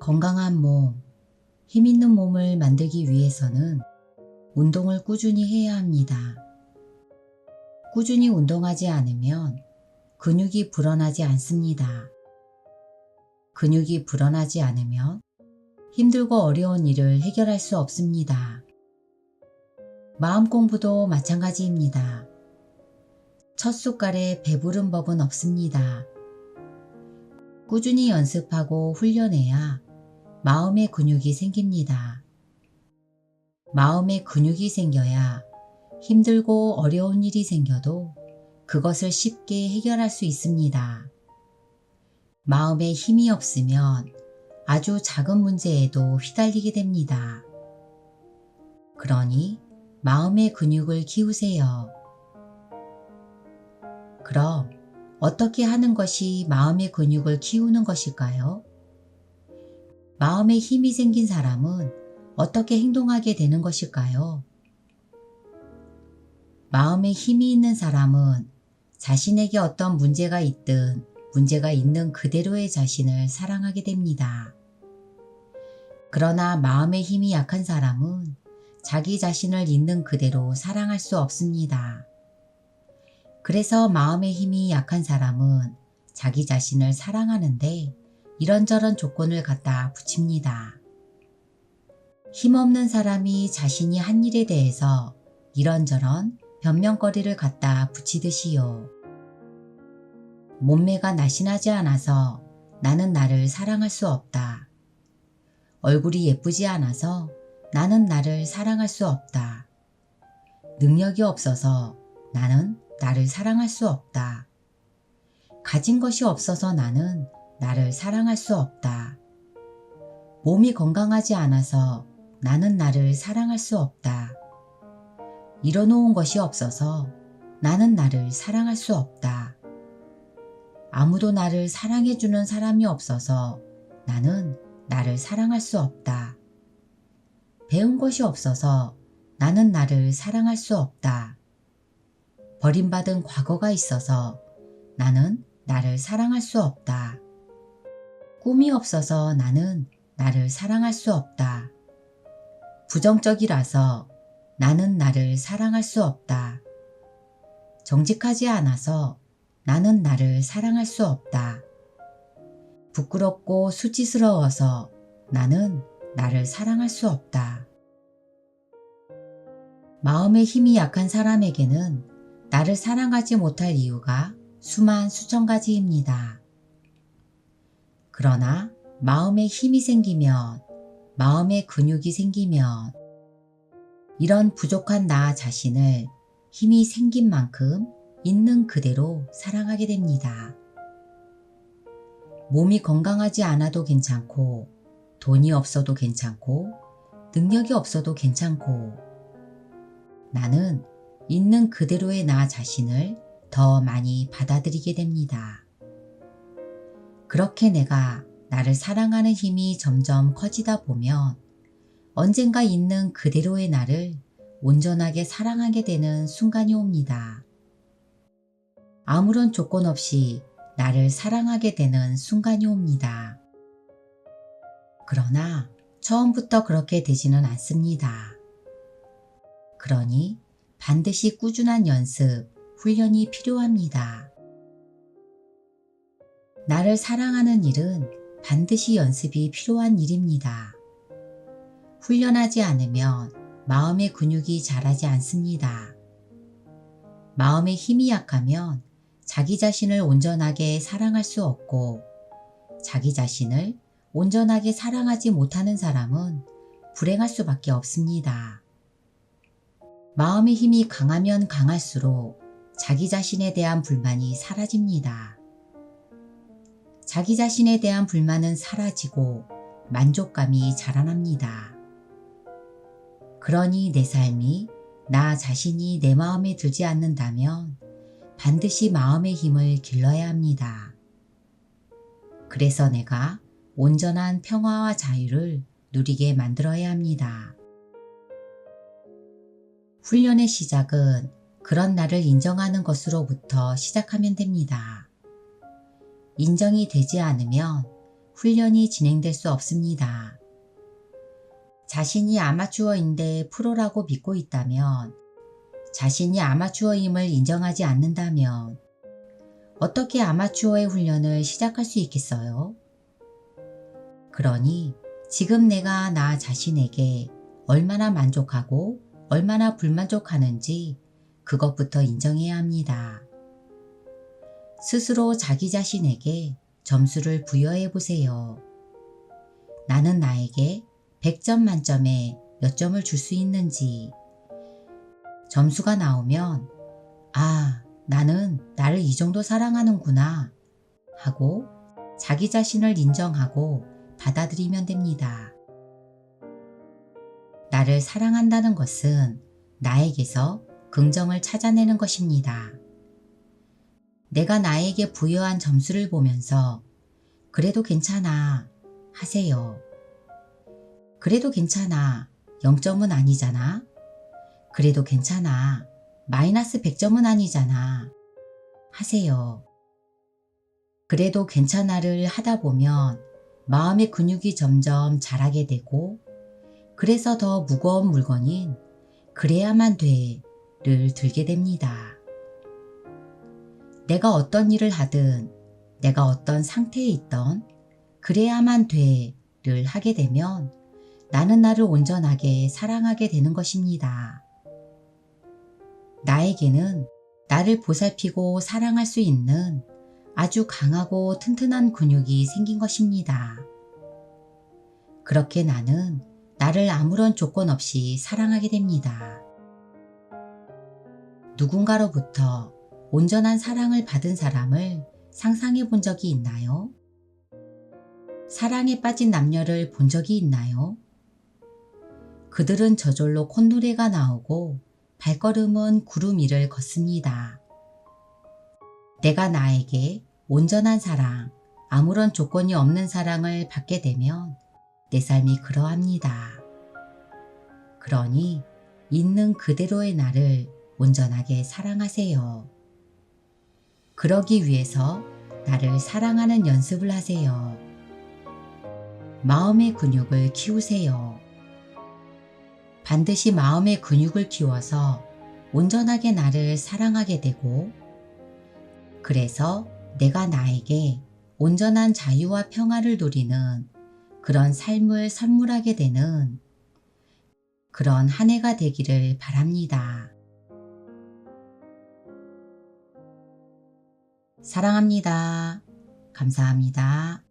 건강한 몸, 힘있는 몸을 만들기 위해서는 운동을 꾸준히 해야 합니다. 꾸준히 운동하지 않으면 근육이 불어나지 않습니다. 근육이 불어나지 않으면 힘들고 어려운 일을 해결할 수 없습니다. 마음 공부도 마찬가지입니다. 첫 숟갈에 배부른 법은 없습니다. 꾸준히 연습하고 훈련해야 마음의 근육이 생깁니다. 마음의 근육이 생겨야 힘들고 어려운 일이 생겨도 그것을 쉽게 해결할 수 있습니다. 마음에 힘이 없으면 아주 작은 문제에도 휘달리게 됩니다. 그러니 마음의 근육을 키우세요. 그럼 어떻게 하는 것이 마음의 근육을 키우는 것일까요? 마음에 힘이 생긴 사람은 어떻게 행동하게 되는 것일까요? 마음에 힘이 있는 사람은 자신에게 어떤 문제가 있든 문제가 있는 그대로의 자신을 사랑하게 됩니다. 그러나 마음의 힘이 약한 사람은 자기 자신을 있는 그대로 사랑할 수 없습니다. 그래서 마음의 힘이 약한 사람은 자기 자신을 사랑하는데 이런저런 조건을 갖다 붙입니다. 힘없는 사람이 자신이 한 일에 대해서 이런저런 변명거리를 갖다 붙이듯이요. 몸매가 날씬하지 않아서 나는 나를 사랑할 수 없다. 얼굴이 예쁘지 않아서 나는 나를 사랑할 수 없다. 능력이 없어서 나는 나를 사랑할 수 없다. 가진 것이 없어서 나는 나를 사랑할 수 없다. 몸이 건강하지 않아서 나는 나를 사랑할 수 없다. 이뤄놓은 것이 없어서 나는 나를 사랑할 수 없다. 아무도 나를 사랑해주는 사람이 없어서 나는 나를 사랑할 수 없다. 배운 것이 없어서 나는 나를 사랑할 수 없다. 버림받은 과거가 있어서 나는 나를 사랑할 수 없다. 꿈이 없어서 나는 나를 사랑할 수 없다. 부정적이라서 나는 나를 사랑할 수 없다. 정직하지 않아서 나는 나를 사랑할 수 없다. 부끄럽고 수치스러워서 나는 나를 사랑할 수 없다. 마음의 힘이 약한 사람에게는 나를 사랑하지 못할 이유가 수만 수천 가지입니다. 그러나 마음에 힘이 생기면, 마음의 근육이 생기면 이런 부족한 나 자신을 힘이 생긴 만큼 있는 그대로 사랑하게 됩니다. 몸이 건강하지 않아도 괜찮고, 돈이 없어도 괜찮고, 능력이 없어도 괜찮고, 나는 있는 그대로의 나 자신을 더 많이 받아들이게 됩니다. 그렇게 내가 나를 사랑하는 힘이 점점 커지다 보면 언젠가 있는 그대로의 나를 온전하게 사랑하게 되는 순간이 옵니다. 아무런 조건 없이 나를 사랑하게 되는 순간이 옵니다. 그러나 처음부터 그렇게 되지는 않습니다. 그러니 반드시 꾸준한 연습, 훈련이 필요합니다. 나를 사랑하는 일은 반드시 연습이 필요한 일입니다. 훈련하지 않으면 마음의 근육이 자라지 않습니다. 마음의 힘이 약하면 자기 자신을 온전하게 사랑할 수 없고, 자기 자신을 온전하게 사랑하지 못하는 사람은 불행할 수밖에 없습니다. 마음의 힘이 강하면 강할수록 자기 자신에 대한 불만이 사라집니다. 자기 자신에 대한 불만은 사라지고 만족감이 자라납니다. 그러니 내 삶이 나 자신이 내 마음에 들지 않는다면 반드시 마음의 힘을 길러야 합니다. 그래서 내가 온전한 평화와 자유를 누리게 만들어야 합니다. 훈련의 시작은 그런 나를 인정하는 것으로부터 시작하면 됩니다. 인정이 되지 않으면 훈련이 진행될 수 없습니다. 자신이 아마추어인데 프로라고 믿고 있다면, 자신이 아마추어임을 인정하지 않는다면 어떻게 아마추어의 훈련을 시작할 수 있겠어요? 그러니 지금 내가 나 자신에게 얼마나 만족하고 얼마나 불만족하는지 그것부터 인정해야 합니다. 스스로 자기 자신에게 점수를 부여해 보세요. 나는 나에게 100점 만점에 몇 점을 줄 수 있는지. 점수가 나오면 아, 나는 나를 이 정도 사랑하는구나 하고 자기 자신을 인정하고 받아들이면 됩니다. 나를 사랑한다는 것은 나에게서 긍정을 찾아내는 것입니다. 내가 나에게 부여한 점수를 보면서 그래도 괜찮아 하세요. 그래도 괜찮아 0점은 아니잖아. 그래도 괜찮아 마이너스 100점은 아니잖아 하세요. 그래도 괜찮아를 하다 보면 마음의 근육이 점점 자라게 되고, 그래서 더 무거운 물건인 그래야만 돼를 들게 됩니다. 내가 어떤 일을 하든 내가 어떤 상태에 있던 그래야만 돼를 하게 되면 나는 나를 온전하게 사랑하게 되는 것입니다. 나에게는 나를 보살피고 사랑할 수 있는 아주 강하고 튼튼한 근육이 생긴 것입니다. 그렇게 나는 나를 아무런 조건 없이 사랑하게 됩니다. 누군가로부터 온전한 사랑을 받은 사람을 상상해 본 적이 있나요? 사랑에 빠진 남녀를 본 적이 있나요? 그들은 저절로 콧노래가 나오고 발걸음은 구름 위를 걷습니다. 내가 나에게 온전한 사랑, 아무런 조건이 없는 사랑을 받게 되면 내 삶이 그러합니다. 그러니 있는 그대로의 나를 온전하게 사랑하세요. 그러기 위해서 나를 사랑하는 연습을 하세요. 마음의 근육을 키우세요. 반드시 마음의 근육을 키워서 온전하게 나를 사랑하게 되고, 그래서 내가 나에게 온전한 자유와 평화를 누리는 그런 삶을 선물하게 되는 그런 한 해가 되기를 바랍니다. 사랑합니다. 감사합니다.